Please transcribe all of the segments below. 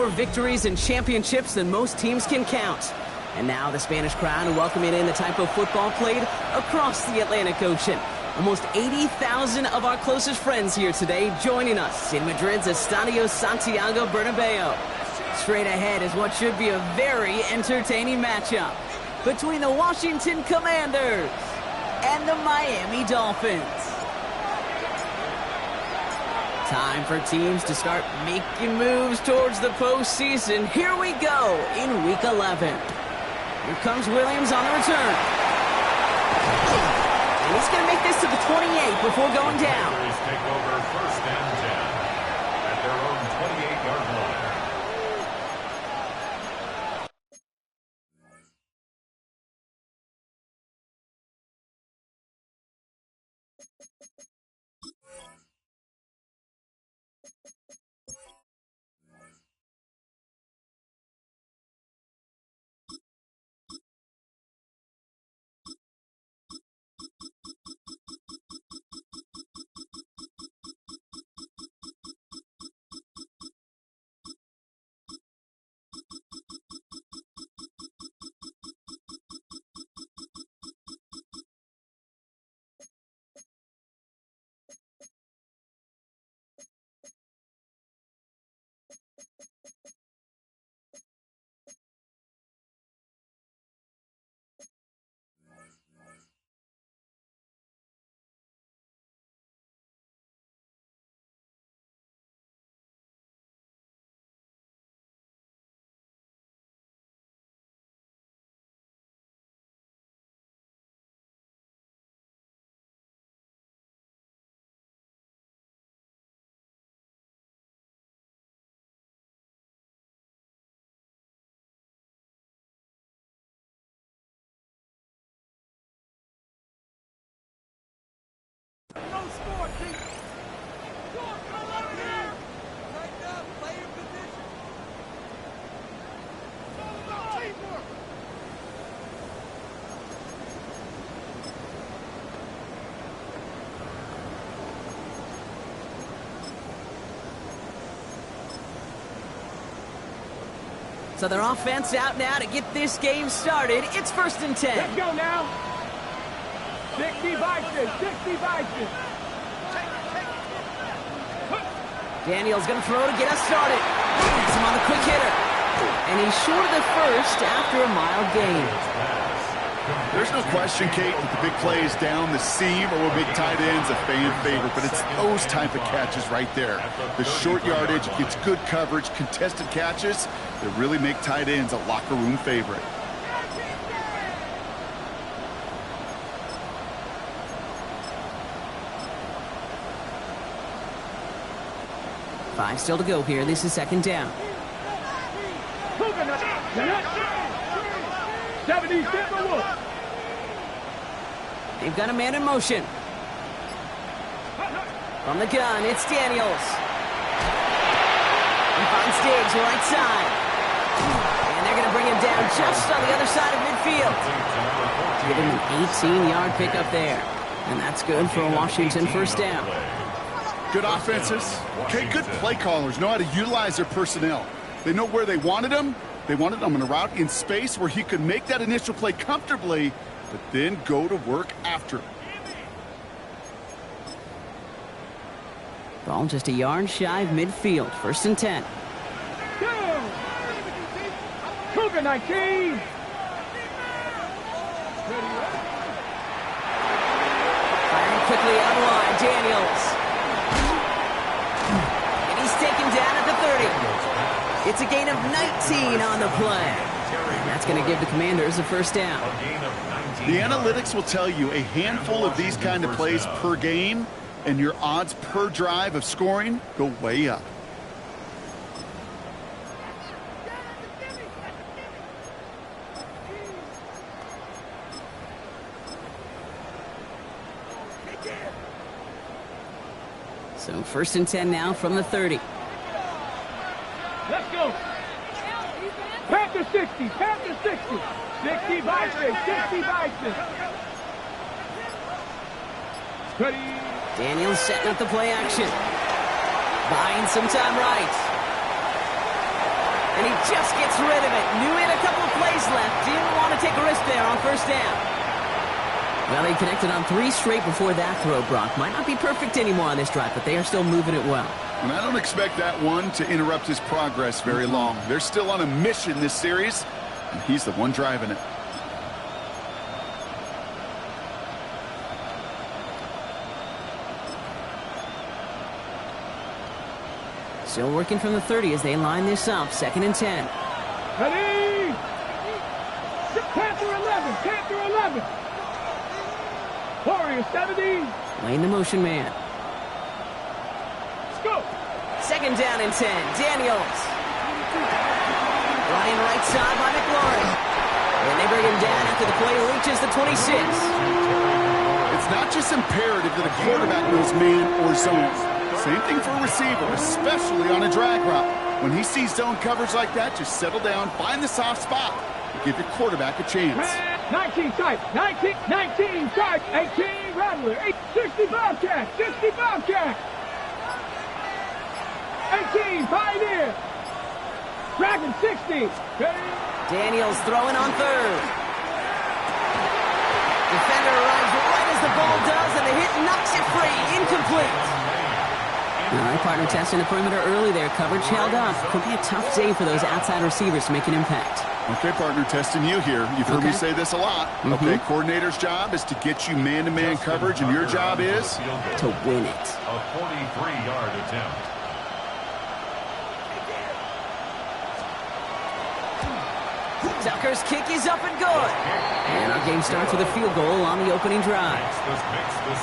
more victories and championships than most teams can count. And now the Spanish crowd welcoming in the type of football played across the Atlantic Ocean. Almost 80,000 of our closest friends here today joining us in Madrid's Estadio Santiago Bernabeu. Straight ahead is what should be a very entertaining matchup between the Washington Commanders and the Miami Dolphins. Time for teams to start making moves towards the postseason. Here we go in Week 11. Here comes Williams on the return. And he's going to make this to the 28 before going down. Take over first and 10 at their own 28-yard line. No score, Pete. Score, come over here. Tighten up, play your position. It's all about teamwork. So their offense out now to get this game started. It's first and 10. Let's go now. 60 Vikings, 60 Vikings. Daniel's going to throw to get us started. Has him on the quick hitter. And he's short of the first after a mild gain. There's no question, Kate, that the big plays down the seam or big tight ends a fan favorite, but it's those type of catches right there. The short yardage gets good coverage, contested catches that really make tight ends a locker room favorite. Five still to go here. This is second down. 70, They've got a man in motion. From the gun, it's Daniels. He finds Diggs right side. And they're going to bring him down just on the other side of midfield. Give him an 18-yard pickup there. And that's good for a Washington first down. Good offenses. Okay, good play callers know how to utilize their personnel. They know where they wanted him. They wanted him in a route in space where he could make that initial play comfortably, but then go to work after. Ball just a yard shy of midfield. First and 10. Cougar 19. Firing quickly out wide. Daniels. And he's taken down at the 30. It's a gain of 19 on the play. And that's going to give the Commanders a first down. The analytics will tell you a handful of these kind of plays per game, and your odds per drive of scoring go way up. So first and 10 now from the 30. Let's go. Panther 60, Panther 60. 60 Vikings, 60 Vikings. Ready. Daniels setting up the play action. Buying some time right. And he just gets rid of it. Knew he had a couple of plays left. Didn't want to take a risk there on first down. Well, they connected on 3 straight before that throw, Brock. Might not be perfect anymore on this drive, but they are still moving it well. And I don't expect that one to interrupt his progress very long. They're still on a mission this series, and he's the one driving it. Still working from the 30 as they line this up. 2nd and 10. Ready? Panther 11. Panther 11. Warrior 70. Laying the motion man. Let's go. 2nd down and 10. Daniels. Running right side by McLaurin. And they bring him down after the play reaches the 26. It's not just imperative that a quarterback knows man or zone. Same thing for a receiver, especially on a drag route. When he sees zone coverage like that, just settle down, find the soft spot, and give your quarterback a chance. 19 tight. 19 tight. 18 Rattler. 60 Bobcat. 60 Bobcat. 18 Pioneer. Dragon 60. Ready? Daniels throwing on 3rd. Defender arrives right as the ball does, and the hit knocks it free. Incomplete. All right, partner testing the perimeter early there. Coverage held up. Could be a tough day for those outside receivers to make an impact. Okay, partner, testing you here. You've heard me say this a lot. Okay, coordinator's job is to get you man-to-man coverage, and your job is to win it. A 43-yard attempt. Tucker's kick is up and good. And our game starts with a field goal on the opening drive.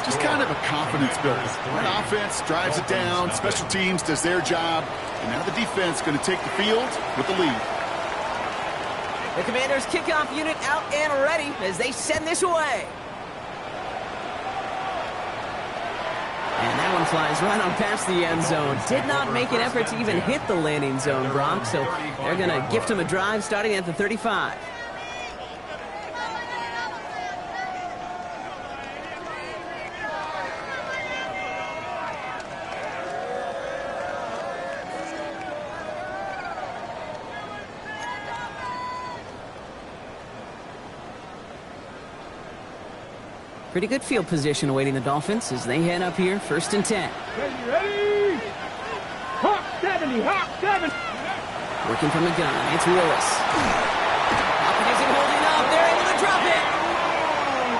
Just kind of a confidence builder. One offense drives it down, special teams does their job, and now the defense going to take the field with the lead. The Commanders' kickoff unit out and ready as they send this away. And that one flies right on past the end zone. Did not make an effort to even hit the landing zone, Brock, so they're going to gift him a drive starting at the 35. Pretty good field position awaiting the Dolphins as they head up here, 1st and 10. Ready? Hawk 70, Hawk 70. Working from the gun, it's Willis. Hawkins isn't holding up, they're able to drop it.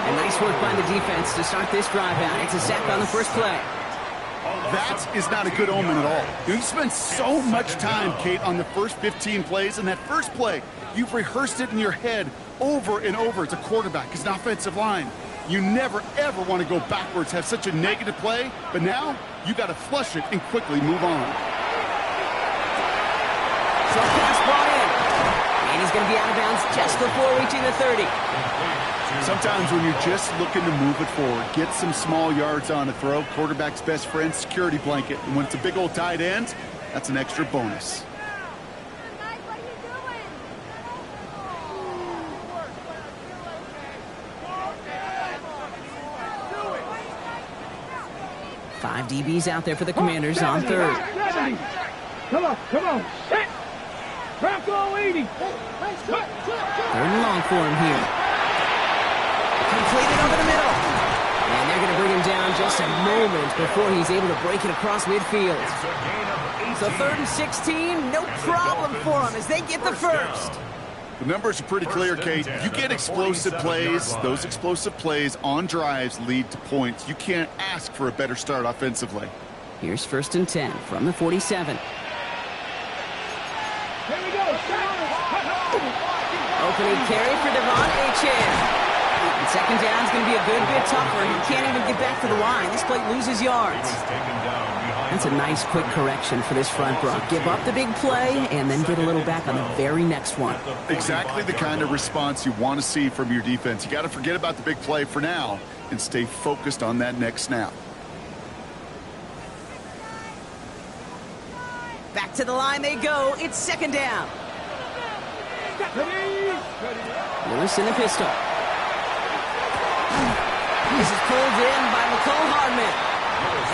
And nice work by the defense to start this drive out. It's a sack on the first play. That is not a good omen at all. You spend so much time, Kate, on the first 15 plays, and that first play, you've rehearsed it in your head over and over. It's a quarterback, it's an offensive line. You never, ever want to go backwards, have such a negative play, but now you got to flush it and quickly move on. So pass brought in, and he's going to be out of bounds just before reaching the 30. Sometimes when you're just looking to move it forward, get some small yards on a throw, quarterback's best friend, security blanket. And when it's a big old tight end, that's an extra bonus. 5 DBs out there for the Commanders on 3rd. Come on. Set. Bronco 80. 3rd and long for him here. Completed over the middle. And they're going to bring him down just a moment before he's able to break it across midfield. So 3rd and 16, no problem for him as they get the first. The numbers are pretty clear, Kate. You get explosive plays. Those explosive plays on drives lead to points. You can't ask for a better start offensively. Here's 1st and 10 from the 47. Here we go. Opening carry for Devon Achane. And 2nd down is going to be a good bit tougher. He can't even get back to the line. This play loses yards. That's a nice quick correction for this front, Brock. Give up the big play and then get a little back on the very next one. Exactly the kind of response you want to see from your defense. You got to forget about the big play for now and stay focused on that next snap. Back to the line they go. It's 2nd down. Lewis in the pistol. This is pulled in by McCole Hardman.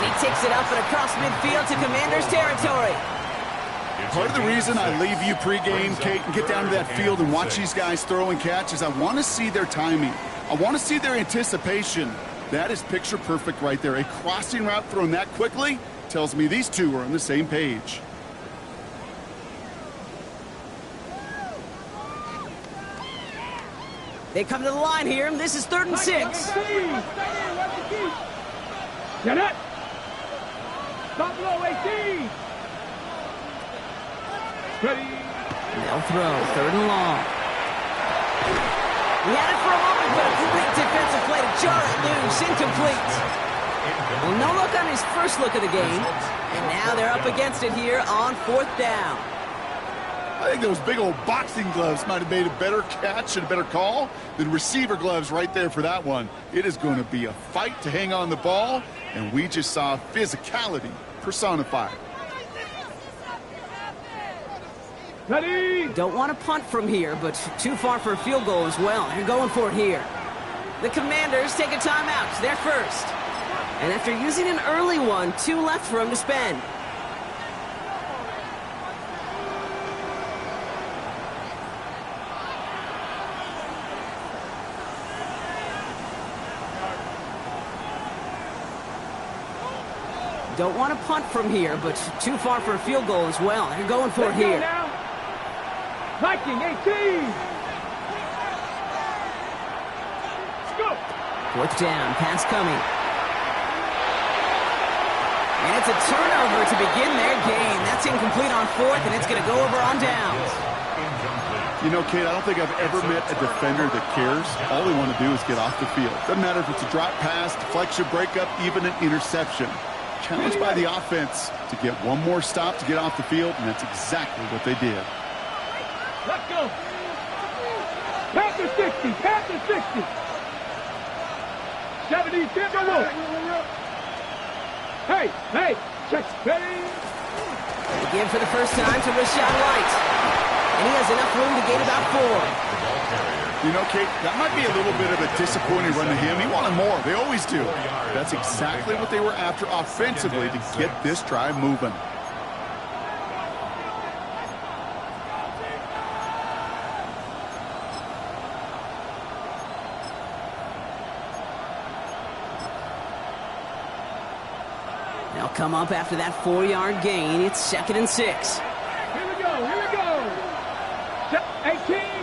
And he takes it up and across midfield to Commanders territory. Part of the reason I leave you pregame, Kate, and get down to that field and watch these guys throw and catch is I want to see their timing. I want to see their anticipation. That is picture perfect right there. A crossing route thrown that quickly tells me these two are on the same page. They come to the line here, and this is 3rd and 6. Get it! Stop low, 18! Ready! They'll throw, 3rd and long. He had it for a moment, but a great defensive play to jar it loose, incomplete. Well, no look on his first look of the game, and now they're up against it here on 4th down. I think those big old boxing gloves might have made a better catch and a better call than receiver gloves right there for that one. It is going to be a fight to hang on the ball, and we just saw physicality personified. Ready! Don't want to punt from here, but too far for a field goal as well. They're going for it here. The Commanders take a timeout. They're first. And after using an early one, 2 left for them to spend. Don't want to punt from here, but too far for a field goal as well. They're going for it here. Viking 18! Let's go! 4th down, pass coming. And it's a turnover to begin their game. That's incomplete on 4th, and it's going to go over on downs. You know, Kate, I don't think I've ever met a defender that cares. All they want to do is get off the field. Doesn't matter if it's a drop pass, deflection, breakup, even an interception. Challenged by the offense to get one more stop to get off the field, and that's exactly what they did. Let's go! Panther 60! Panther 60! 70, go! Hey! Check, ready! Again for the first time to Rashad White. And he has enough room to gain about 4. You know, Kate, that might be a little bit of a disappointing run to him. He wanted more. They always do. That's exactly what they were after offensively to get this drive moving. They'll come up after that 4-yard gain. It's 2nd and 6. Here we go! 18,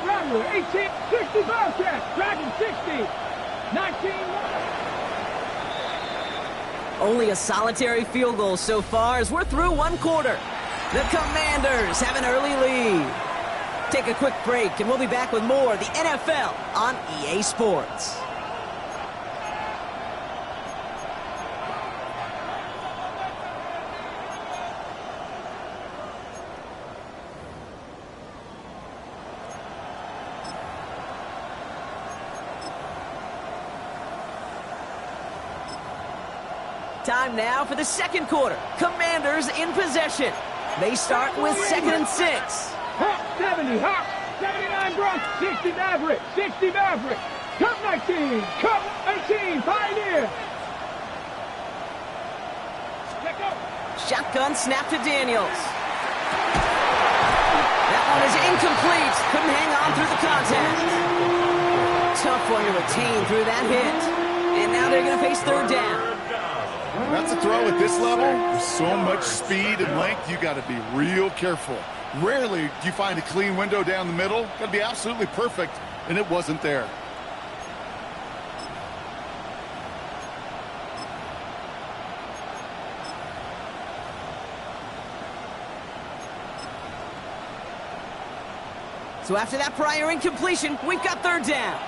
Rattler, 18, 60, Bobcat, Dragon 60, 19. Only a solitary field goal so far as we're through 1 quarter. The Commanders have an early lead. Take a quick break, and we'll be back with more of the NFL on EA Sports. Time now for the 2nd quarter. Commanders in possession. They start with 2nd and 6. Hawk 70, Hawk 79, Bronx 60, Maverick, 60, Maverick. Cup 19, Cup 18, Pioneer. Check out. Shotgun snap to Daniels. That one is incomplete. Couldn't hang on through the contact. Tough one to retain through that hit. And now they're going to face 3rd down. That's a throw at this level. With so much speed and length, you got to be real careful. Rarely do you find a clean window down the middle. Got to be absolutely perfect, and it wasn't there. So after that prior incompletion, we've got 3rd down.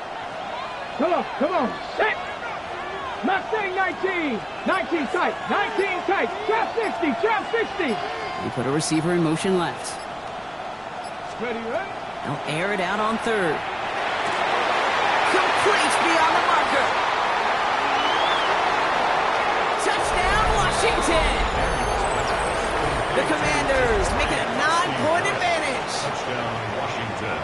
Come on, set. Mustang 19, 19 tight, trap 60, trap 60. They put a receiver in motion left. Ready? They'll air it out on 3rd. Complete beyond the marker. Touchdown, Washington. The Commanders make it a 9-point advantage. Touchdown, Washington.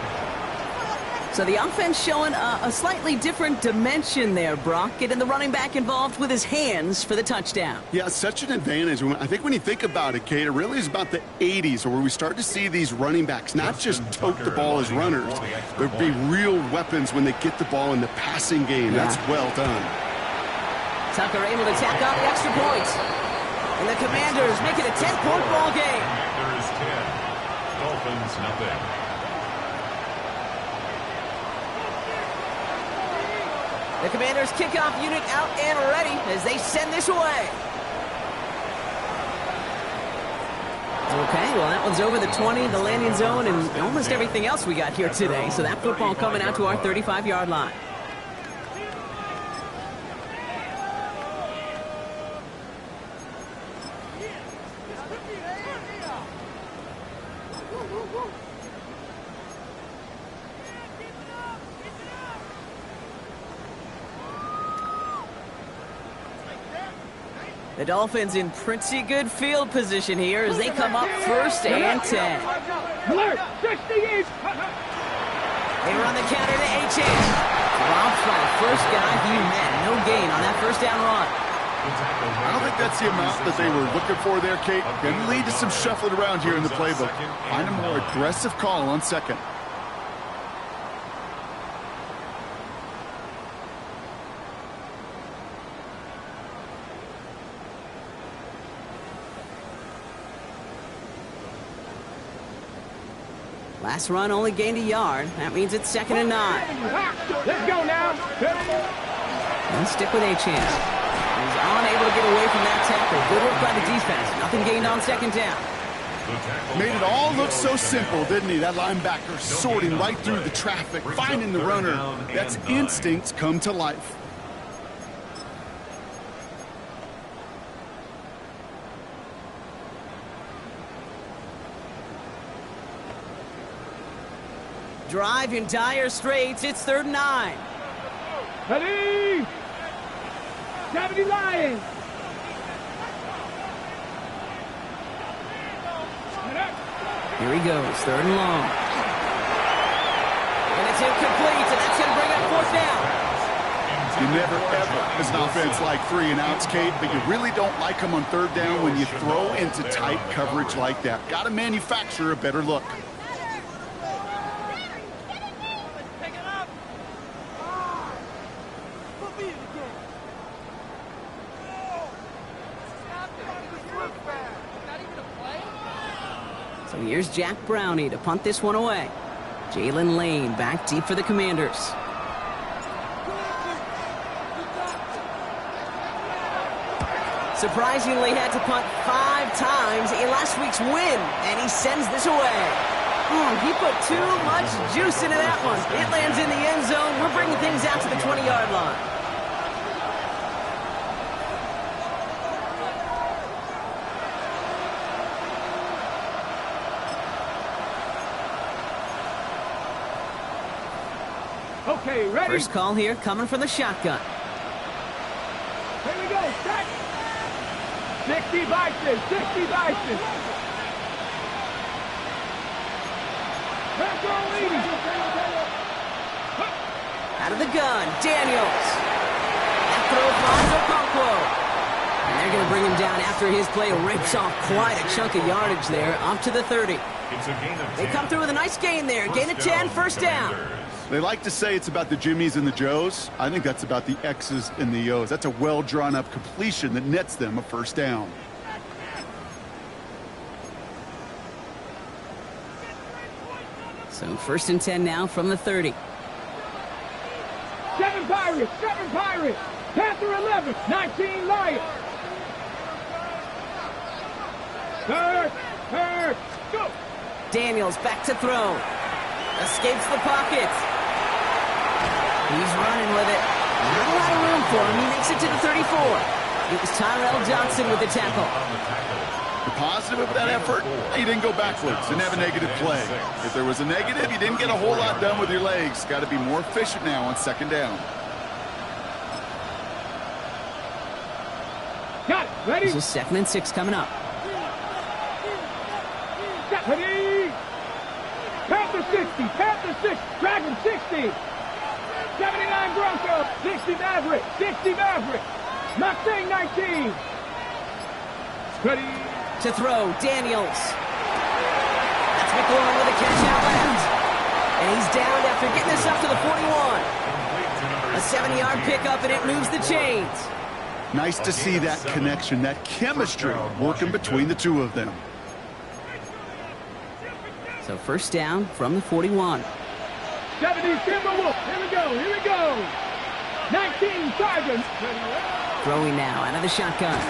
So the offense showing a slightly different dimension there, Brock, getting the running back involved with his hands for the touchdown. Yeah, such an advantage. I think when you think about it, Kate, it really is about the 80s where we start to see these running backs not just tote the ball as runners, but be real weapons when they get the ball in the passing game. Yeah. That's well done. Tucker able to tack on the extra point. And the Commanders make it a 10-point ball game. There is 10. Dolphins, nothing. The Commanders kickoff unit out and ready as they send this away. Okay, well, that one's over the 20, the landing zone, and almost everything else we got here today. So that football coming out to our 35-yard line. The Dolphins in pretty good field position here as they come up first and 10. They run the counter to H.H. Drops by the first guy he met. No gain on that first down run. I don't think that's the amount that they were looking for there, Kate. Going to lead to some shuffling around here in the playbook. Find a more aggressive call on second. Last run only gained a yard. That means it's 2nd and 9. Let's go now. Let's stick with H.H. He's unable to get away from that tackle. Good work by the defense. Nothing gained on 2nd down. Made it all look so simple, didn't he? That linebacker sorting right through the traffic, finding the runner. That's instincts come to life. Drive in dire straits. It's 3rd and 9. Ready? 70 Lions. Here he goes, 3rd and long. And it's incomplete, and that's going to bring up 4th down. You never, ever, as an offense, like 3 and outs, Kate, but you really don't like them on 3rd down when you throw into tight coverage like that. Got to manufacture a better look. So here's Jack Brownie to punt this one away. Jalen Lane back deep for the Commanders. Surprisingly had to punt 5 times in last week's win, and he sends this away. He put too much juice into that one. It lands in the end zone. We're bringing things out to the 20-yard line. Okay, ready? First call here coming from the shotgun. Here we go, set. 60 Bison, 60 Bison. Out of the gun, Daniels. That throw finds Okonkwo. And they're going to bring him down after his play rips off quite a chunk of yardage there, up to the 30. It's a gain of 10. They come through with a nice gain there. Gain of 10, first down. They like to say it's about the Jimmies and the Joes. I think that's about the X's and the O's. That's a well-drawn-up completion that nets them a first down. So 1st and 10 now from the 30. 7 Pirates, 7 Pirates. Panther 11, 19 Lions. Third, go. Daniels back to throw. Escapes the pocket. He's running with it. Not a lot of room for him. He makes it to the 34. It was Tyrell Johnson with the tackle. The positive of that effort, he didn't go backwards, didn't have a negative play. If there was a negative, you didn't get a whole lot done with your legs. Got to be more efficient now on 2nd down. Got it, ready? This is 2nd and 6 coming up. Ready? Panther 6, Panther 6, Dragon 60. 79 Broncos, 60 Maverick, 60 Maverick. Mustang 19. Ready. To throw, Daniels. That's McLaurin with a catch out left. And he's downed after getting this up to the 41. A 70-yard pickup, and it moves the chains. Nice to see that connection, that chemistry working between the two of them. So first down from the 41. 70 Timberwolf. Here we go, here we go. 19 Sergeant. Throwing now out of the shotgun.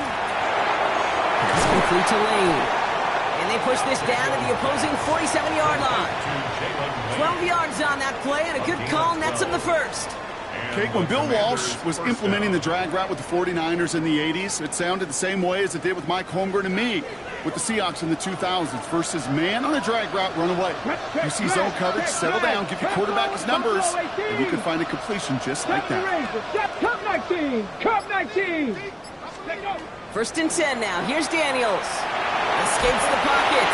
It's complete to Lane. And they push this down to the opposing 47-yard line. 12 yards on that play, and a good call nets him the first. Kate, when Bill Walsh was implementing the drag route with the 49ers in the 80s, it sounded the same way as it did with Mike Holmgren and me with the Seahawks in the 2000s versus man on a drag route, run away. You see zone coverage, settle down, give your quarterback his numbers, and you can find a completion just like that. Cup 19, Cup 19. First and 10 now. Here's Daniels. Escapes the pocket.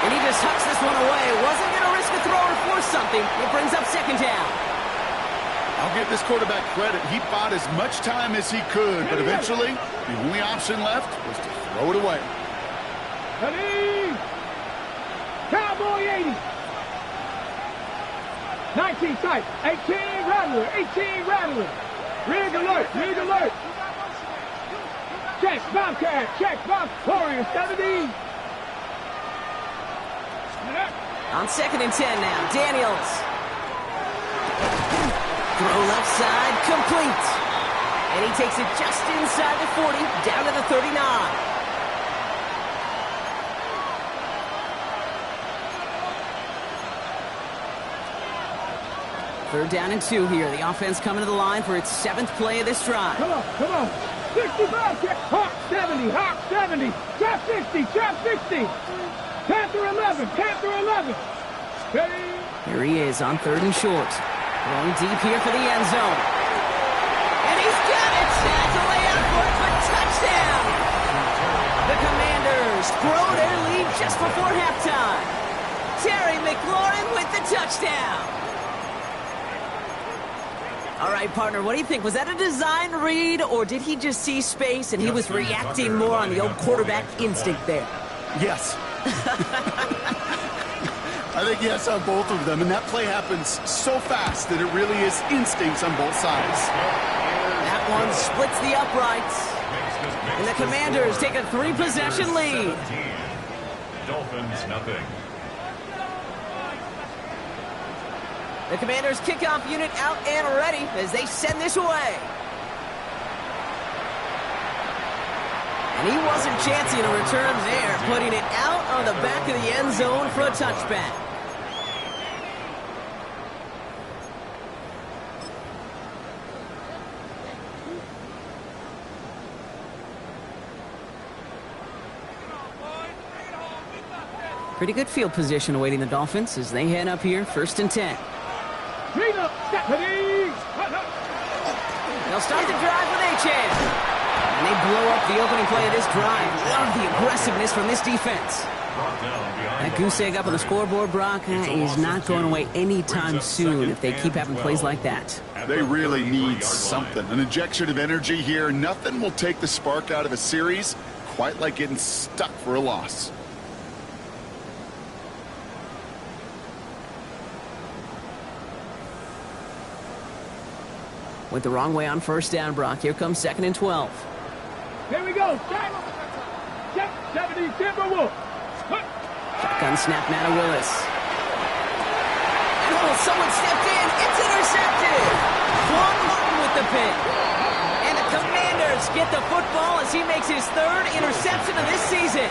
And he just hucks this one away. Wasn't going to risk a throw or force something. It brings up second down. I'll give this quarterback credit. He bought as much time as he could, but eventually, the only option left was to throw it away. Ready. Cowboy 80. 19 tight. 18 Rattler. 18 Rattler. Rig alert. Rig alert. Check Bobcat. Check Bob. Warrior 70. On second and 10 now. Daniels. Throw left side. Complete. And he takes it just inside the 40. Down to the 39. Third down and 2 here. The offense coming to the line for its 7th play of this drive. Come on, come on. 65, check. Hawk 70, Hawk 70. Trap 60, trap 60. Panther 11, Panther 11. Ready. Here he is on third and short. Throwing deep here for the end zone. And he's got it. That's a layout for it for touchdown. The Commanders grow their lead just before halftime. Terry McLaurin with the touchdown. All right, partner, what do you think? Was that a design read, or did he just see space and he was reacting more on the old quarterback instinct there? Yes. I think yes on both of them, and that play happens so fast that it really is instincts on both sides. That one splits the uprights, and the Commanders take a 3-possession lead. Dolphins, nothing. The Commanders' kickoff unit out and ready as they send this away. And he wasn't chancing a return there, putting it out on the back of the end zone for a touchback. Pretty good field position awaiting the Dolphins as they head up here, first and 10. They'll start the drive with Achane. And they blow up the opening play of this drive. Love the aggressiveness from this defense. That goose egg up on the scoreboard, Brock, is not going away anytime soon if they keep having plays like that. They really need something. An injection of energy here. Nothing will take the spark out of a series quite like getting stuck for a loss. Went the wrong way on first down, Brock. Here comes second and 12. Here we go. Check 70 Timberwolf. Shotgun snap, Matt Willis. And someone stepped in. It's intercepted. Quan Martin with the pick. And the Commanders get the football as he makes his 3rd interception of this season.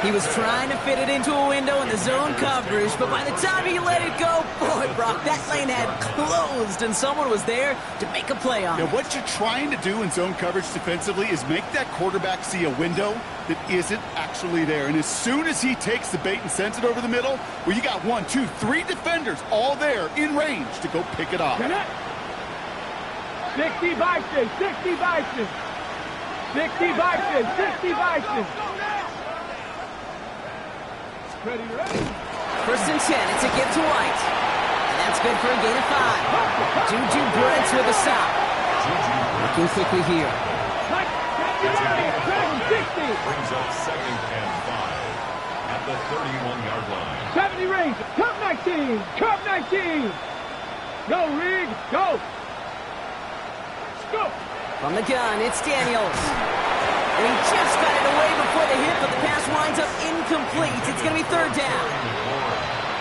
He was trying to fit it into a window in the zone coverage, but by the time he let it go, boy, Brock, that lane had closed, and someone was there to make a play on it. Now, what you're trying to do in zone coverage defensively is make that quarterback see a window that isn't actually there. And as soon as he takes the bait and sends it over the middle, well, you got 1, 2, 3 defenders all there in range to go pick it off. 60 Bison, 60 Bison. 60 Bison, 60 Bison. Ready. First and 10. It's a give to White. And that's good for a gain of 5. Juju Brents with a stop. Looking quickly here. Brings up 2nd and 5 at the 31-yard line. 70 range. Cup 19. Cup 19. Go, Rig. Go. Go. From the gun, it's Daniels. And he just got it away before the hit, but the pass winds up incomplete. It's going to be 3rd down.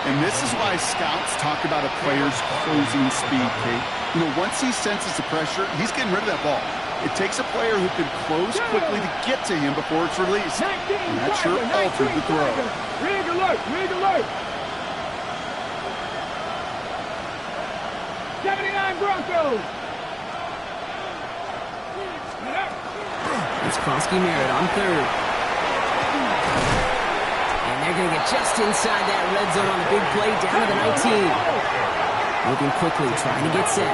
And this is why scouts talk about a player's closing speed, Kate. You know, once he senses the pressure, he's getting rid of that ball. It takes a player who can close quickly to get to him before it's released. And that sure altered the throw. Rig alert, rig alert. 79 Broncos. It's Krosky Merritt on 3rd. And they're going to get just inside that red zone on the big play down to the 19. Moving quickly, trying to get set. A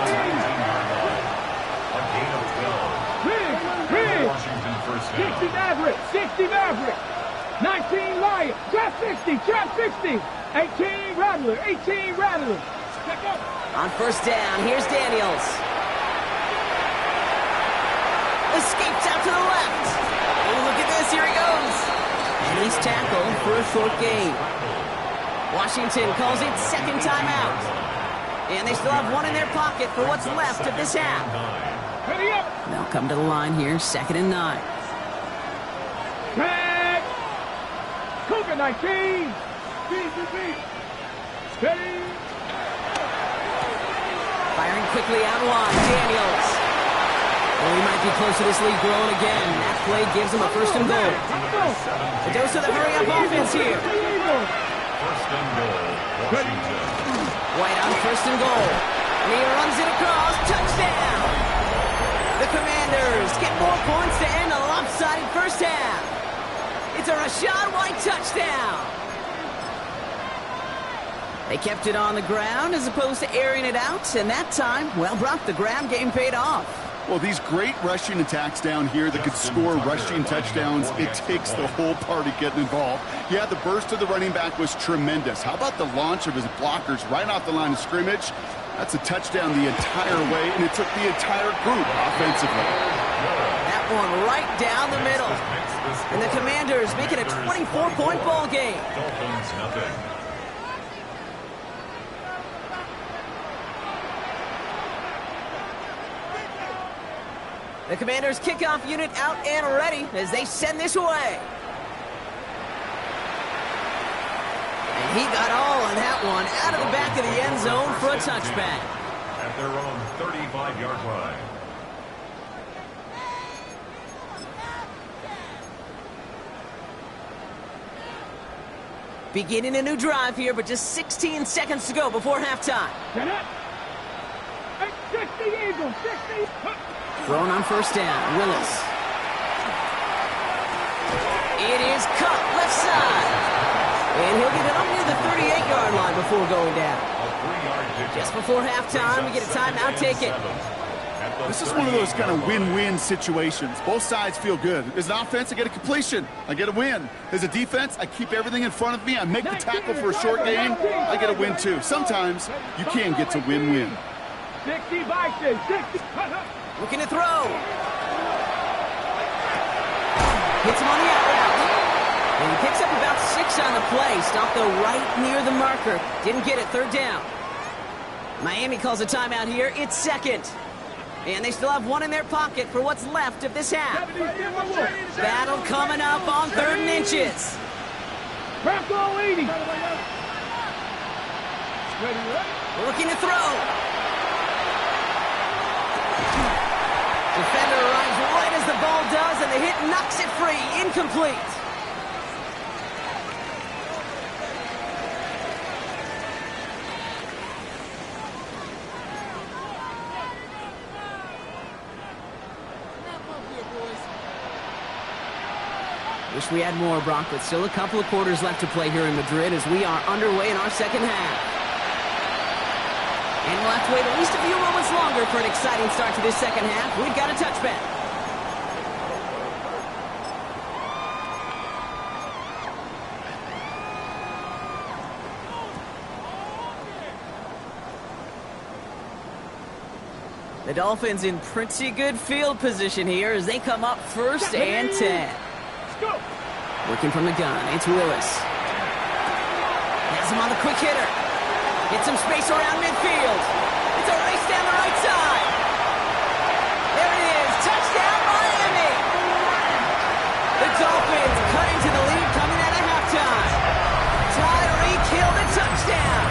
gain of 12. Rig. Washington first down. 60 Maverick, 60 Maverick. 19 Lion, trap 60, trap 60. 18 Rattler, 18 Rattler. Check up. On first down, here's Daniels. Escapes out to the left. Oh, look at this, here he goes. And he's tackled for a short gain. Washington calls it 2nd timeout. And they still have one in their pocket for what's left of this half. Ready up. They'll come to the line here, 2nd and 9. Tag. Cougar 19. Steady. Firing quickly out wide, Daniels. Well, he might be close to this lead growing again. That play gives him a 1st and goal. A dose of the hurry-up offense here. 1st and goal, Washington. White on 1st and goal. And he runs it across. Touchdown! The Commanders get more points to end a lopsided first half. It's a Rachaad White touchdown. They kept it on the ground as opposed to airing it out. And that time, well, Brock, the ground game paid off. Well, these great rushing attacks down here that could score rushing touchdowns, it takes the whole party getting involved. Yeah, the burst of the running back was tremendous. How about the launch of his blockers right off the line of scrimmage? That's a touchdown the entire way, and it took the entire group offensively. That one right down the middle. And the Commanders make it a 24-point ball game. Dolphins nothing. The Commanders' kickoff unit out and ready as they send this away. And he got all of that one out of the back of the end zone for a touchback. At their own 35-yard line. Beginning a new drive here, but just 16 seconds to go before halftime. Get up. 60 Eagles, 60. Thrown on first down, Willis. It is cut left side. And he'll get it up near the 38-yard line before going down. Just before halftime, we get a timeout, take it. This is one of those kind of win-win situations. Both sides feel good. As an offense, I get a completion. I get a win. As a defense, I keep everything in front of me. I make the tackle for a short gain. I get a win, too. Sometimes, you can get to win-win. 60 Vikings, 60. Looking to throw. Hits him on the out route. And he picks up about 6 on the play. Stopped though right near the marker. Didn't get it, third down. Miami calls a timeout here. It's second. And they still have one in their pocket for what's left of this half. Battle coming up on 3rd and inches. Bronco 80. Looking to throw. Defender arrives right as the ball does, and the hit knocks it free. Incomplete. Wish we had more, Brock, but still a couple of quarters left to play here in Madrid as we are underway in our second half. And we'll have to wait at least a few moments longer for an exciting start to this second half. We've got a touchback. The Dolphins in pretty good field position here as they come up 1st and 10. Working from the gun, it's Willis. Has him on the quick hitter. Gets some space around midfield. It's a race down the right side. There it is. Touchdown, Miami. The Dolphins cut into the lead coming out of halftime. Tyreek Hill the touchdown.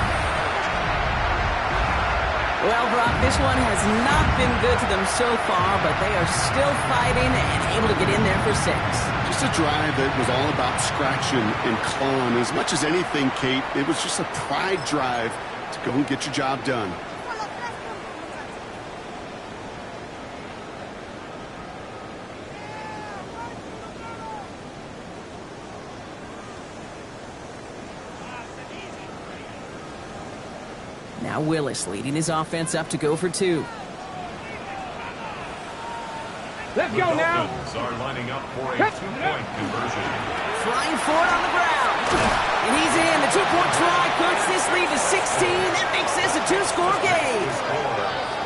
Well, Brock, this one has not been good to them so far, but they are still fighting and able to get in there for 6. Just a drive that was all about scratching and clawing. As much as anything, Kate, it was just a pride drive to go and get your job done. Now Willis leading his offense up to go for 2. Let's go now. The Dolphins are lining up for a 2-point conversion. Flying forward on the ground. And he's in. The 2-point try puts this lead to 16. That makes this a 2-score game.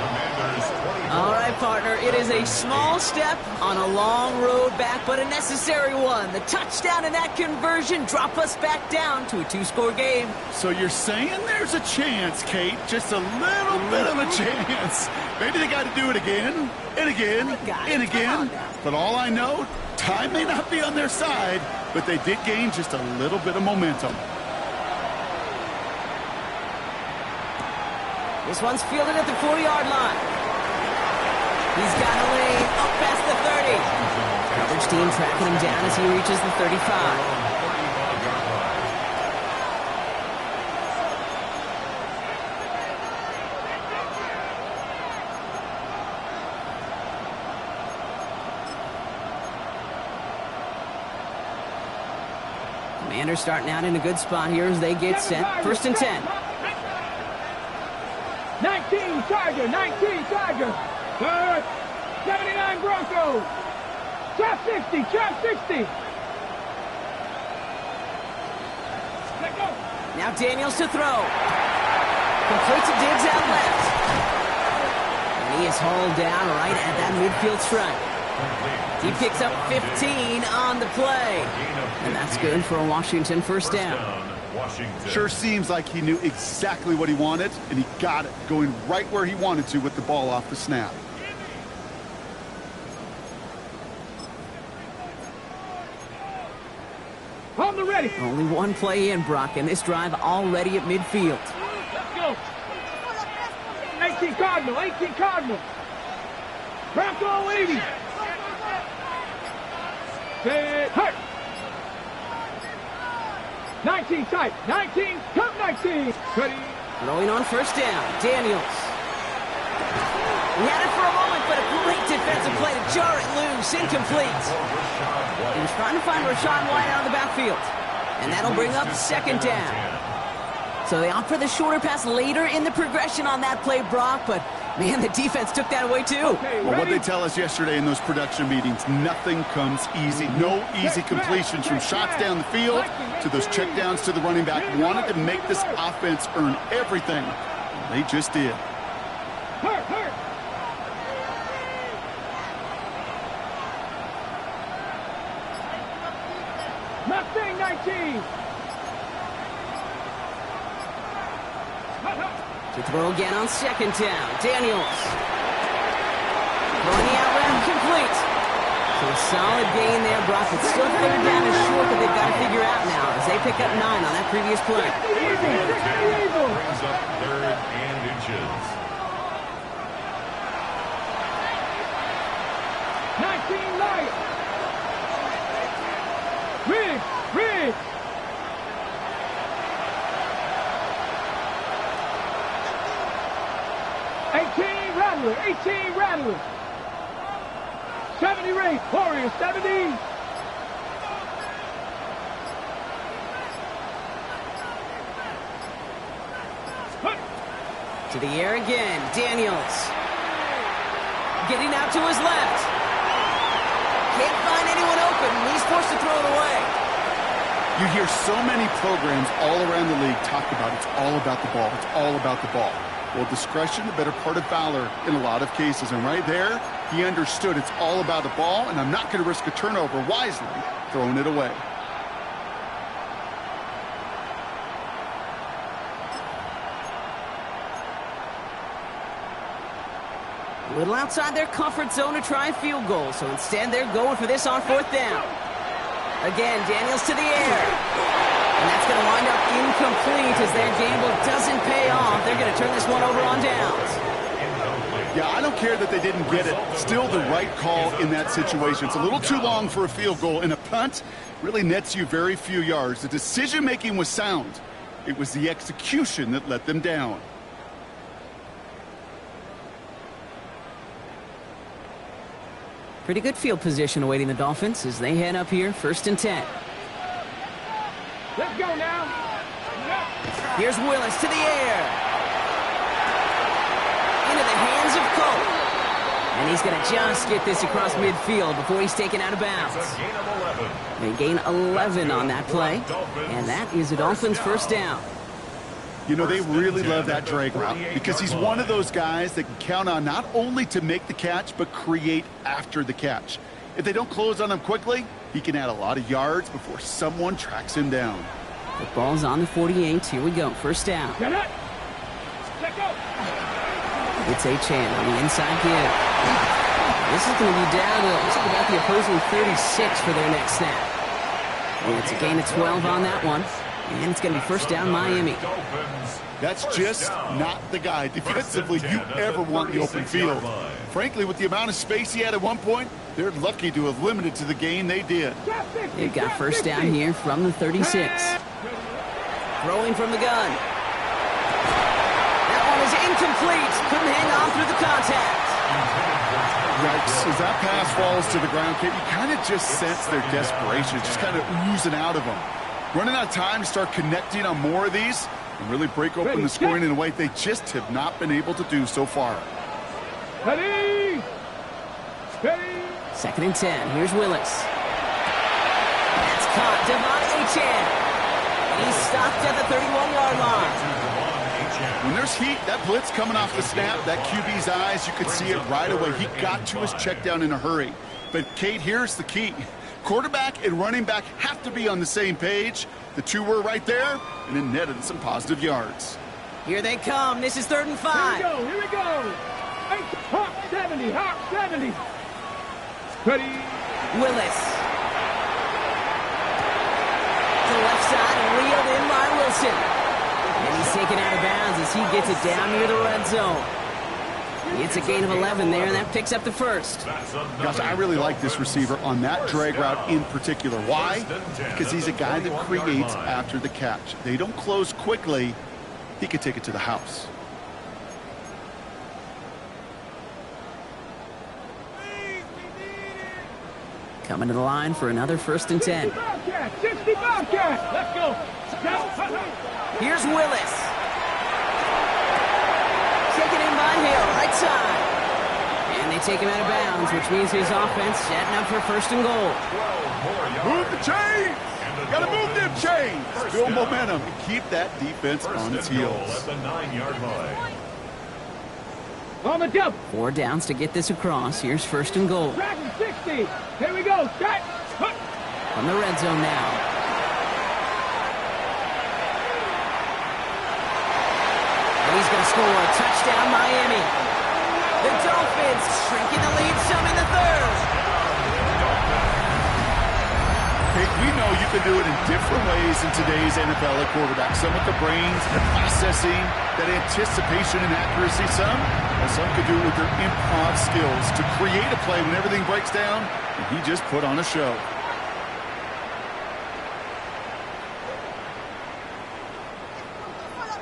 Commanders 24. All right, partner. It is a small step on a long road back, but a necessary one. The touchdown and that conversion drop us back down to a 2-score game. So you're saying there's a chance, Kate, just a little bit of a chance. Maybe they got to do it again, and again, and again. But all I know, time may not be on their side, but they did gain just a little bit of momentum. This one's fielded at the 40-yard line. He's got a lane up past the 30. Coverage team tracking him down as he reaches the 35. Commanders starting out in a good spot here as they get set. 1st and 10. 19 Tiger, 19 Tiger. 79 Broncos. Trap 60, trap 60. Let go. Now Daniels to throw. Completes a Diggs out left. And he is hauled down right at that midfield stripe. He picks up 15 on the play. And that's good for a Washington 1st down. Sure seems like he knew exactly what he wanted, and he got it, going right where he wanted to with the ball off the snap. On the ready. Only one play in, Brock, and this drive already at midfield. Let's go. 18 Cardinal, 18 Cardinal. Bronco 80. Hurt. 19 tight. 19. Come 19. Ready. Throwing on 1st down. Daniels. He had it for a moment, but a great defensive play to jar it loose. Incomplete. He was trying to find Rashawn White out of the backfield. And that'll bring up 2nd down. So they opt for the shorter pass later in the progression on that play, Brock, but man, the defense took that away too. Well, what they tell us yesterday in those production meetings, nothing comes easy. No easy completions from shots down the field to those checkdowns to the running back. Wanted to make this offense earn everything. They just did. Hurt, hurt. Mustang 19. To throw again on 2nd down. Daniels. Throwing the out route complete. So a solid gain there, Brock. It's still 3rd down and short, but they've got to figure out now as they pick up 9 on that previous play. Brings up 3rd and inches. 19 Light. Riggs, Riggs. 18 Rattler, 18 Rattler. 70 Race, Warriors, 70. To the air again, Daniels. Getting out to his left. Can't find anyone open, and he's forced to throw it away. You hear so many programs all around the league talk about it's all about the ball. It's all about the ball. Well, discretion, the better part of valor in a lot of cases. And right there, he understood it's all about the ball, and I'm not going to risk a turnover, wisely throwing it away. A little outside their comfort zone to try a field goal, so instead they're going for this on 4th down. Again, Daniels to the air. And that's going to wind up incomplete as their gamble doesn't pay off. They're going to turn this one over on downs. Yeah, I don't care that they didn't get it. Still the right call in that situation. It's a little too long for a field goal, and a punt really nets you very few yards. The decision-making was sound. It was the execution that let them down. Pretty good field position awaiting the Dolphins as they head up here, 1st and 10. Let's go now. Here's Willis to the air. Into the hands of Cole. And he's going to just get this across midfield before he's taken out of bounds. They gain 11 on that play. And that is the Dolphins' 1st down. You know, they really love that drag route because he's one of those guys that can count on not only to make the catch, but create after the catch. If they don't close on him quickly, he can add a lot of yards before someone tracks him down. The ball's on the 48. Here we go. 1st down. Get it. Let go. It's Chan on the inside give. This is going to be down to, looks like about the opposing 36 for their next snap. And it's a gain of 12 on that one. And it's going to be 1st down Miami. That's just not the guy defensively you ever want in the open field. Frankly, with the amount of space he had at one point, they're lucky to have limited to the gain they did. They've got 1st down here from the 36. Throwing from the gun. That one is incomplete. Couldn't hang on through the contact. Yikes. As that pass falls to the ground, Kate, you kind of just sense their desperation, just kind of oozing out of them. Running out of time to start connecting on more of these and really break open the scoring in a way they just have not been able to do so far. Ready. Ready. 2nd and 10. Here's Willis. That's caught. Devon Chan. He's stopped at the 31-yard line. When there's heat, that blitz coming off the snap, that QB's eyes, you could see it right away. He got to his check down in a hurry. But, Kate, here's the key. Quarterback and running back have to be on the same page. The two were right there, and it netted some positive yards. Here they come. This is 3rd and 5. Here we go. Here we go. Hawk 70. Hawk 70. Ready. Willis. To the left side and reeled in by Wilson. And he's taken out of bounds as he gets it down near the red zone. It's a gain of 11 there, and that picks up the 1st. Gosh, I really like this receiver on that drag route in particular. Why? Because he's a guy that creates after the catch. They don't close quickly. He could take it to the house. Coming to the line for another 1st and 10. 60 Bobcat. Let's go. Here's Willis. Taken in by Hill, right side. And they take him out of bounds, which means his offense setting up for 1st and goal. Move the chains! Gotta move them chains! Build momentum and keep that defense on its heels. On the jump. 4 downs to get this across. Here's 1st and goal. Tracking 60. Here we go. Start. From the red zone now. And he's going to score a touchdown, Miami. The Dolphins shrinking the lead some in the 3rd. Hey, we know you can do it in different ways in today's NFL at quarterback. Some with the brains, the processing, that anticipation and accuracy. Some could do it with their improv skills to create a play when everything breaks down, and he just put on a show.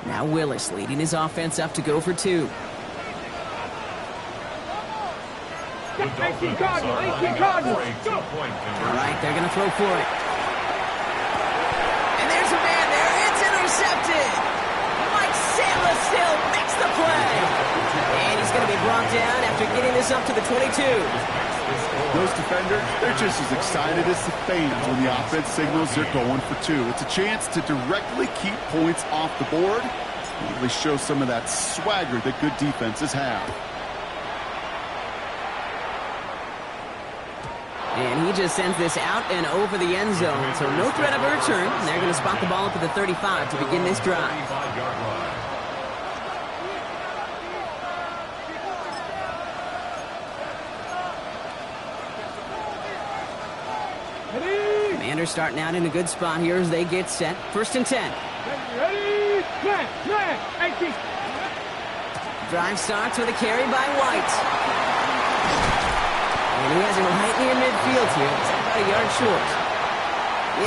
Now Willis leading his offense up to go for 2. 18 Cardinals. 18 Cardinals. Go. All right, they're going to throw for it. And there's a man there. It's intercepted. Mike Sandler still makes the play. And he's going to be brought down after getting this up to the 22. Those defenders, they're just as excited as the fans when the offense signals they're going for 2. It's a chance to directly keep points off the board. Really show some of that swagger that good defenses have. And he just sends this out and over the end zone, so no threat of a return. And they're going to spot the ball up at the 35 to begin this drive. Commanders starting out in a good spot here as they get set. 1st and 10. Ready, man, 18. Drive starts with a carry by White. And he has him right near midfield here. It's about a yard short.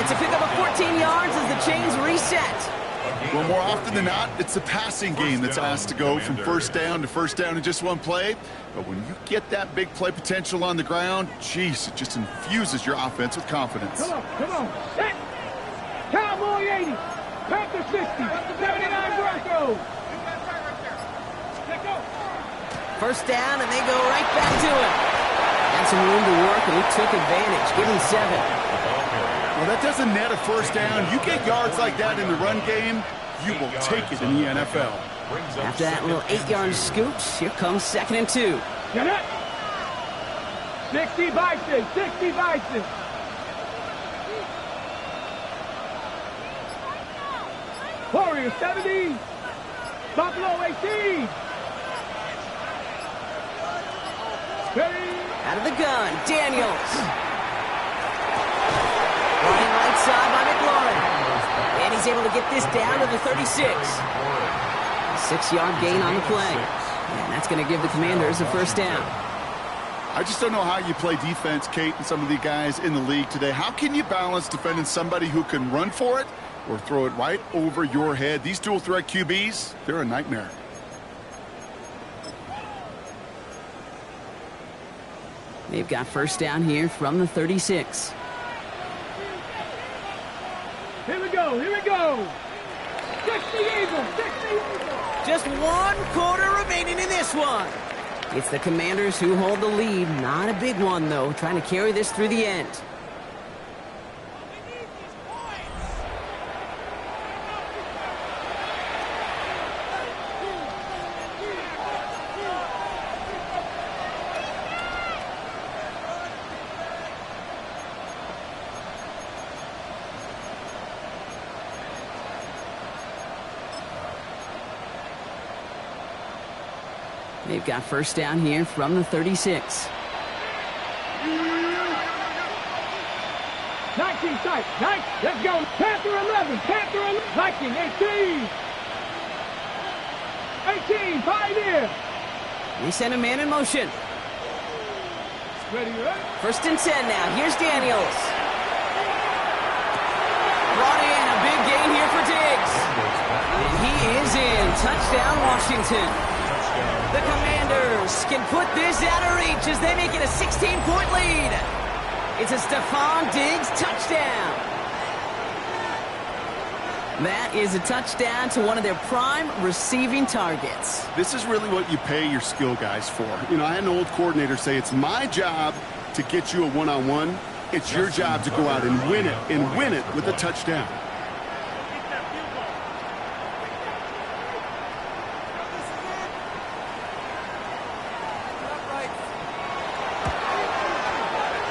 It's a pickup of 14 yards as the chains reset. Well, more often than not, it's the passing game that's asked to go from first down to first down in just one play. But when you get that big play potential on the ground, geez, it just infuses your offense with confidence. Come on, set. Cowboy 80, Panther 60, 79 Broncos. First down, and they go right back to it. Had some room to work, and he took advantage. Give him 7. Well, that doesn't net a first down. You get yards like that in the run game, you will take it in the NFL. After that little 8-yard scoop, here comes 2nd and 2. Get it. 60 Bison, 60 Bison. Warriors 70, Buffalo 18. Ready. Out of the gun, Daniels. Running right side by McLaurin. And he's able to get this down to the 36. 6-yard gain on the play. And that's going to give the Commanders a first down. I just don't know how you play defense, Kate, and some of the guys in the league today. How can you balance defending somebody who can run for it or throw it right over your head? These dual threat QBs, they're a nightmare. They've got first down here from the 36. Here we go, here we go. 60 Eagles, 60 Eagles. Just 1 quarter remaining in this one. It's the Commanders who hold the lead. Not a big one, though, trying to carry this through the end. They've got first down here from the 36. 19 tight, nice, let's go. Panther 11, Panther 11, Viking 18. 18, Pioneer. They send a man in motion. Ready, ready. 1st and 10 now. Here's Daniels. Brought in a big gain here for Diggs. And he is in. Touchdown, Washington. The Commanders can put this out of reach as they make it a 16-point lead. It's a Stephon Diggs touchdown. That is a touchdown to one of their prime receiving targets. This is really what you pay your skill guys for. You know, I had an old coordinator say it's my job to get you a one-on-one. It's your job to go out and win it with a touchdown.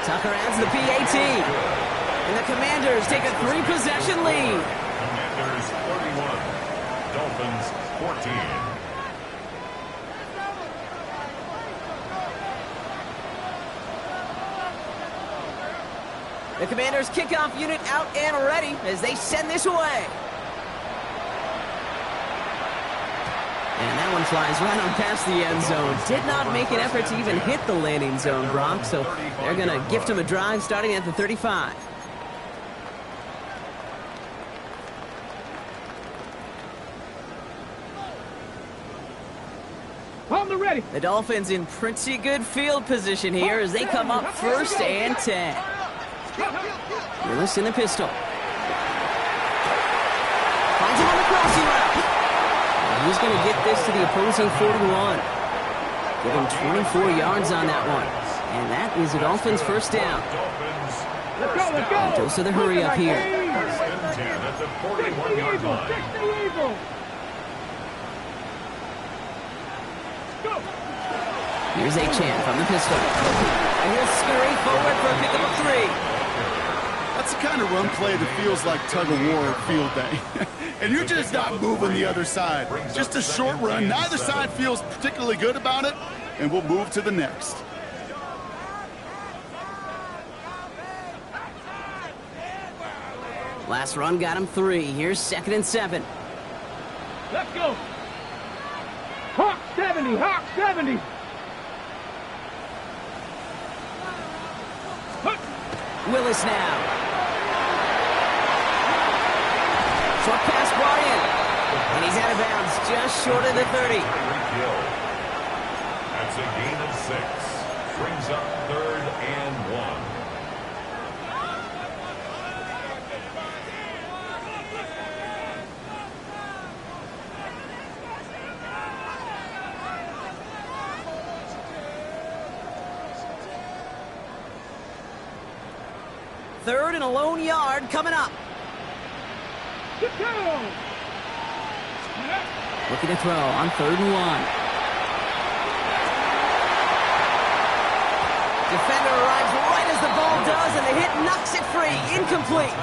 Tucker adds the PAT. And the Commanders take a 3-possession lead. Commanders 31, Dolphins 14. The Commanders kickoff unit out and ready as they send this away. And that one flies right on past the end zone. Did not make an effort to even hit the landing zone, Brock. So they're going to gift him a drive starting at the 35. On the ready. The Dolphins in pretty good field position here as they come up 1st and 10. Willis in the pistol. Finds him on the crossing route. He's going to get this to the opposing 41. Give him 24 yards on that one. And that is a Dolphins first down. Let's go, let's go. Dose of the hurry up 10 First and 10 here. at the 41-yard line. 60 Eagles. Here's Achan from the pistol. And he'll scurry forward for a pickup of 3. That's the kind of run play that feels like tug-of-war field day. And you're just not moving the other side. Just a short run. Neither side feels particularly good about it, and we'll move to the next. Last run got him 3. Here's 2nd and 7. Let's go. Hawk 70, Hawk 70. Willis now. Short pass brought in. And he's out of bounds, just short of the 30. That's a gain of 6. Brings up 3rd and 1. Third and a lone yard coming up. Looking to throw on 3rd and 1. Defender arrives right as the ball does, and the hit knocks it free. Incomplete.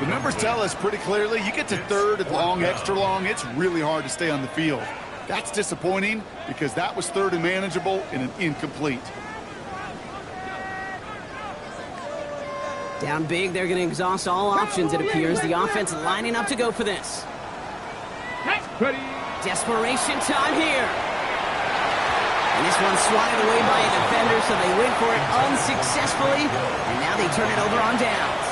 The numbers tell us pretty clearly, you get to 3rd and long, extra long, it's really hard to stay on the field. That's disappointing because that was 3rd and manageable and an incomplete. Down big, they're going to exhaust all options, it appears. The offense lining up to go for this. Desperation time here. And this one swatted away by a defender, so they went for it unsuccessfully, and now they turn it over on downs.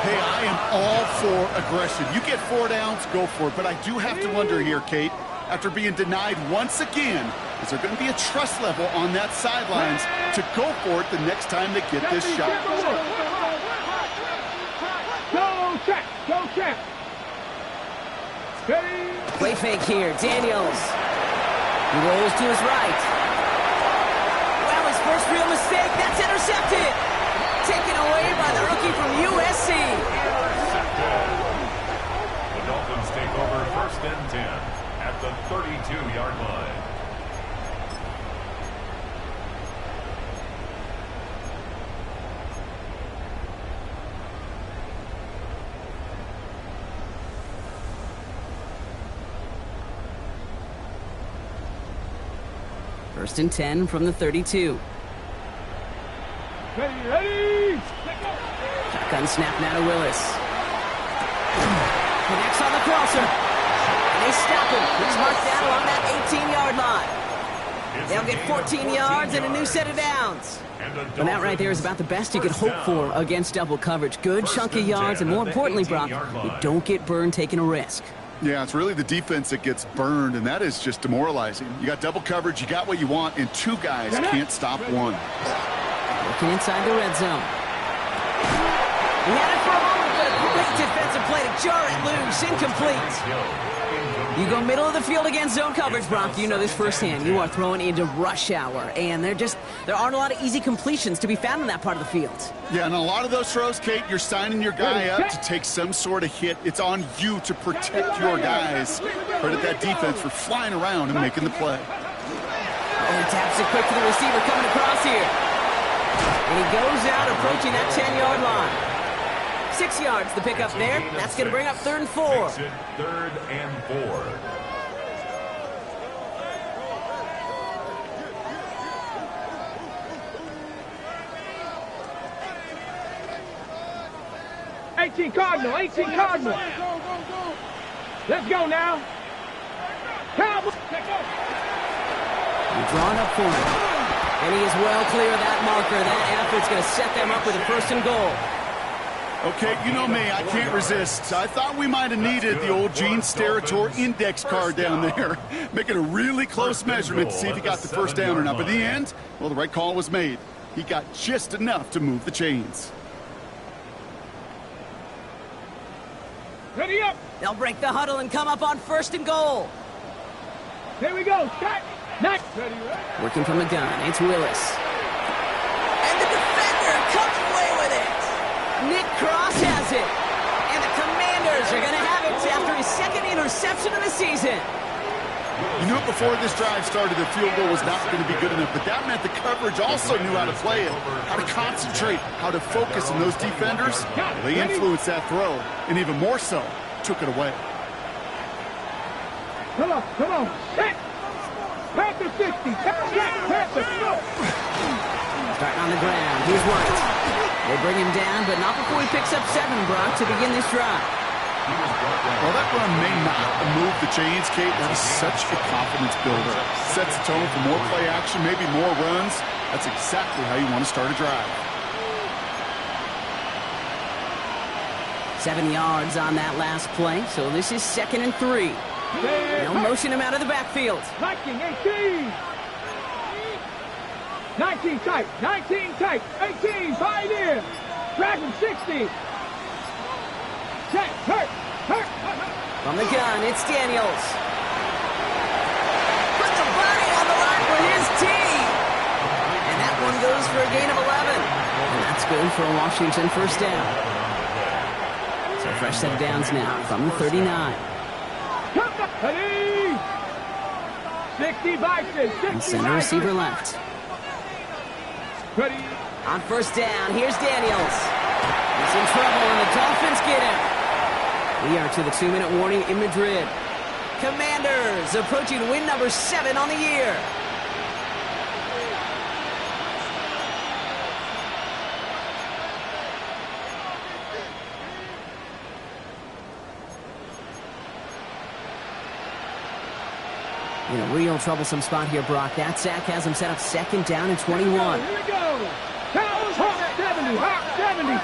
Hey, I am all for aggression. You get 4 downs, go for it. But I do have to wonder here, Kate, after being denied once again, is there going to be a trust level on that sidelines to go for it the next time they get this shot? Go check, go check. Play fake here, Daniels. He rolls to his right. Well, his first real mistake, that's intercepted. Taken away by the rookie from USC. The Dolphins take over 1st and 10 at the 32-yard line. First and 10 from the 32. Ready. Shotgun snap now to Willis. Connects on the crosser. And they stop him. He's marked down along that 18-yard line. They'll get 14 yards and a new set of downs. And that right there is about the best you could hope for against double coverage. Good chunk of yards, and more importantly, Brock, you don't get burned taking a risk. Yeah, it's really the defense that gets burned, and that is just demoralizing. You got double coverage, you got what you want, and 2 guys can't stop one. Looking inside the red zone. He had it for a moment, but a great defensive play to jar it loose. Incomplete. You go middle of the field against zone coverage, Brock. You know this firsthand. You are throwing into rush hour, and there aren't a lot of easy completions to be found in that part of the field. Yeah, and a lot of those throws, Kate, you're signing your guy up to take some sort of hit. It's on you to protect your guys. Credit that defense for flying around and making the play. Oh, he taps it quick to the receiver coming across here. And he goes out approaching that 10-yard line. 6 yards the pickup there. That's going to bring up 3rd and 4. 3rd and 4. Cardinal, 18 Cardinal. Let's go now. Cowboys. Drawn up for him. And he is well clear of that marker. That effort's going to set them up with a 1st and goal. Okay, you know me, I can't resist. I thought we might have needed the old Gene Steratore index card down there, making a really close measurement to see if he got the 1st down or not. But in the end, well, the right call was made. He got just enough to move the chains. Ready up. They'll break the huddle and come up on 1st and goal. Here we go. Shot. Next. Ready. Working from the gun, it's Willis. And the defender comes away with it. Nick Cross has it. And the Commanders are going to have it after his 2nd interception of the season. You knew it before this drive started, the field goal was not going to be good enough, but that meant the coverage also knew how to play it, how to concentrate, how to focus, and those defenders, they influenced that throw, and even more so, took it away. Come on, come on. Set. Panther 60. Panther. Starting on the ground. Here's White. They bring him down, but not before he picks up 7, Brock, to begin this drive. Well, that run may not move the chains, Kate. That is such a confidence builder. Sets the tone for more play action, maybe more runs. That's exactly how you want to start a drive. 7 yards on that last play, so this is 2nd and 3. They'll motion him out of the backfield. 19, 18. 19 tight, 19 tight, 18, 5 in. Drag him 60. Check, hurt. From the gun, it's Daniels. Put the body on the line for his team. And that one goes for a gain of 11. And that's good for a Washington first down. So a fresh set of downs now from the 39. 60 Bison, 60 And center receiver left. Ready. On first down, here's Daniels. He's in trouble, and the Dolphins get him. We are to the 2-minute warning in Madrid. Commanders approaching win number 7 on the year. In a real troublesome spot here, Brock. That sack has him set up 2nd down and 21. Here we go. Hawk 70, Hawk 70.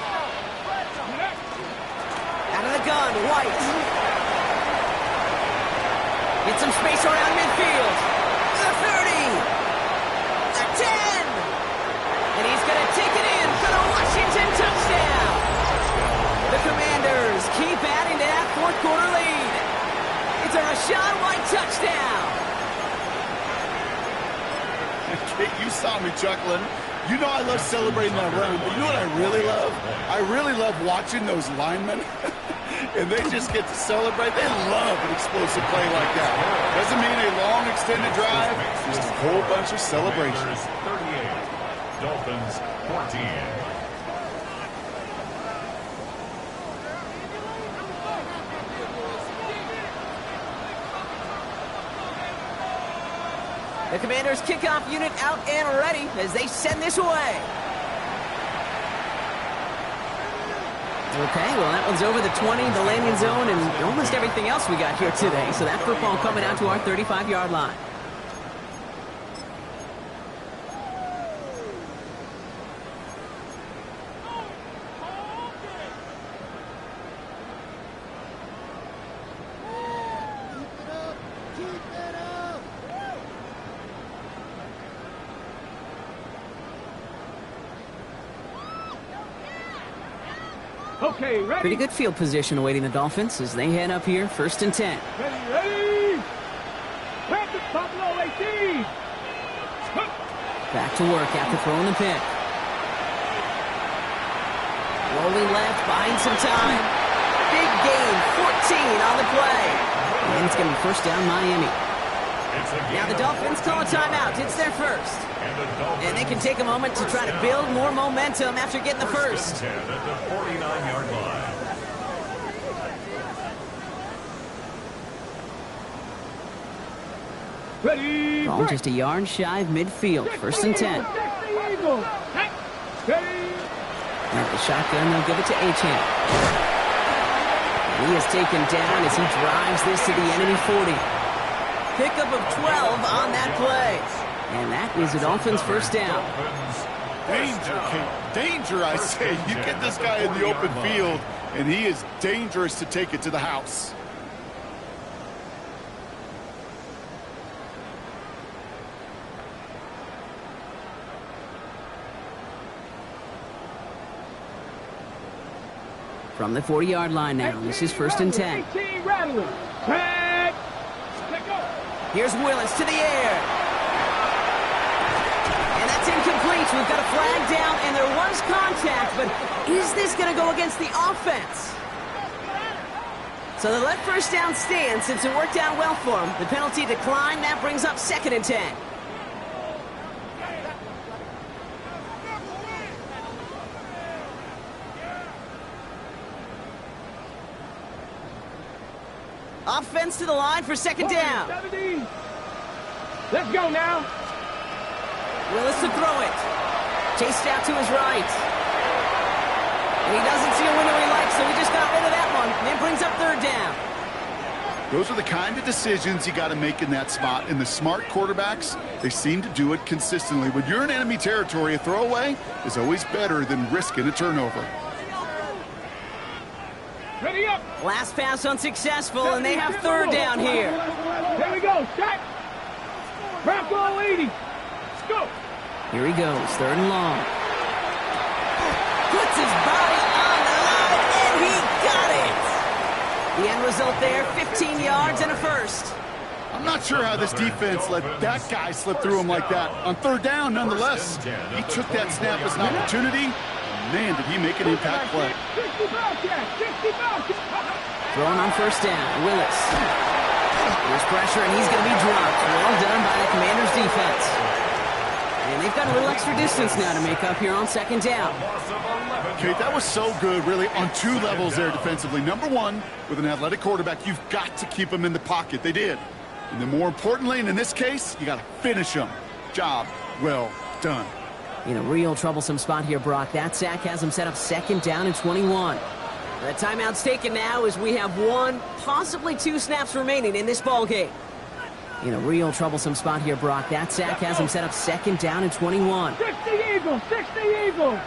Out of the gun, White. Get some space around midfield. The 30. The 10. And he's going to take it in for the Washington touchdown. The Commanders keep adding to that 4th quarter lead. It's a Rachaad White touchdown. You saw me chuckling. You know I love celebrating that run, but you know what I really love? I really love watching those linemen, and they just get to celebrate. They love an explosive play like that. Doesn't mean a long extended drive, just a whole bunch of celebrations. 38, Dolphins 14. The Commanders' kickoff unit out and ready as they send this away. Okay, well, that one's over the 20, the landing zone, and almost everything else we got here today. So that football coming out to our 35-yard line. Okay, ready. Pretty good field position awaiting the Dolphins as they head up here, 1st and 10. Ready. Panthers, Buffalo 18. Back to work after throwing the pick. Rolling left, buying some time. Big gain, 14 on the play. And it's going to be 1st down, Miami. Now the Dolphins call a timeout. It's their first. And they can take a moment to try to build more momentum after getting the first. At the 49-yard line. Ready. Ball just a yard shy of midfield. 1st and 10. At the shotgun, they'll give it to Achane. He is taken down as he drives this to the enemy 40. Pickup of 12 on that play. And that is the Dolphins' 1st down. Danger, Kate. Danger, I say. You get this guy in the open field, and he is dangerous to take it to the house. From the 40-yard line now, this is 1st and 10. Here's Willis to the air. And that's incomplete. We've got a flag down, and there was contact, but is this going to go against the offense? So they let first down stand since it worked out well for them. The penalty declined. That brings up 2nd and 10. Offense to the line for 2nd down. 70. Let's go now. Willis to throw it. Chased out to his right. And he doesn't see a window he likes, so he just got rid of that one. And it brings up 3rd down. Those are the kind of decisions you got to make in that spot. And the smart quarterbacks, they seem to do it consistently. When you're in enemy territory, a throwaway is always better than risking a turnover. Ready up. Last pass unsuccessful, and they have 3rd down here. There we go. Shot. Bronco 80. Let's go. Here he goes, 3rd and long. Puts his body on the line, and he got it. The end result there, 15 yards and a first. I'm not sure how this defense let that guy slip through him like that. On 3rd down, nonetheless, he took that snap as an opportunity. Man, did he make an impact play. 60 Bobcats, 60 Bobcats. Throwing on 1st down, Willis. There's pressure, and he's going to be dropped. Well done by the Commanders' defense. And they've got a little extra distance now to make up here on 2nd down. Kate, that was so good, really, on 2 levels there defensively. Number one, with an athletic quarterback, you've got to keep him in the pocket. They did. And then more importantly, and in this case, you got to finish him. Job well done. In a real troublesome spot here, Brock. That sack has him set up 2nd down and 21. The timeout's taken now as we have 1, possibly 2 snaps remaining in this ball game. In a real troublesome spot here, Brock. That sack has him set up 2nd down and 21. 60 Eagles, 60 Eagles.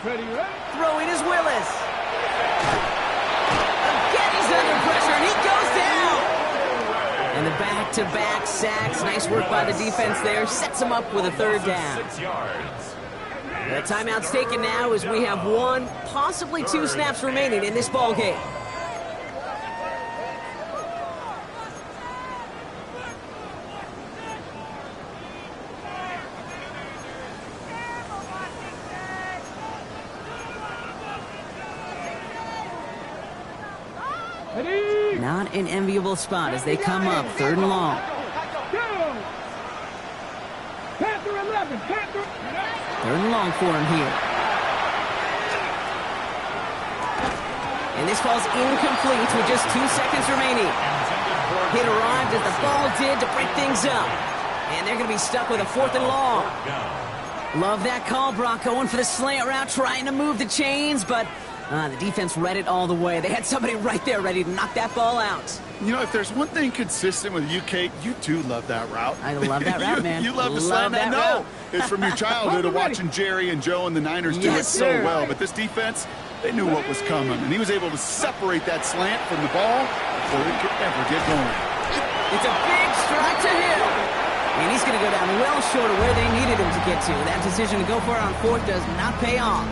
Ready, ready? Throwing is Willis. Again, he's under pressure, and he goes down. And the back-to-back sacks. Nice work by the defense there. Sets him up with a 3rd down. The timeout's taken now as we have 1, possibly 2 snaps remaining in this ball game. Ready? Not an enviable spot as they come up 3rd and long. Go. Panther 11, Panther. 3rd and long for him here. And this ball's incomplete with just 2 seconds remaining. Hit arrived as the ball did to break things up. And they're going to be stuck with a 4th and long. Love that call, Brock. Going for the slant route, trying to move the chains, but the defense read it all the way. They had somebody right there ready to knock that ball out. You know, if there's one thing consistent with you, Kate, you do love that route. I love that route, man. You love the slant. I know. It's from your childhood of watching Jerry and Joe and the Niners do it so well. But this defense, they knew what was coming. And he was able to separate that slant from the ball before it could ever get going. It's a big strike to him. And he's going to go down well short of where they needed him to get to. That decision to go for it on 4th does not pay off.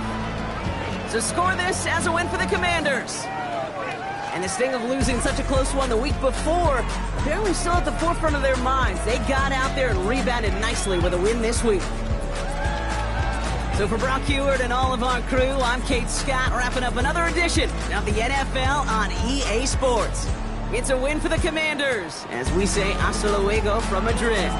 So score this as a win for the Commanders. And the sting of losing such a close one the week before, apparently still at the forefront of their minds. They got out there and rebounded nicely with a win this week. So for Brock Heward and all of our crew, I'm Kate Scott, wrapping up another edition of the NFL on EA Sports. It's a win for the Commanders, as we say hasta luego from Madrid.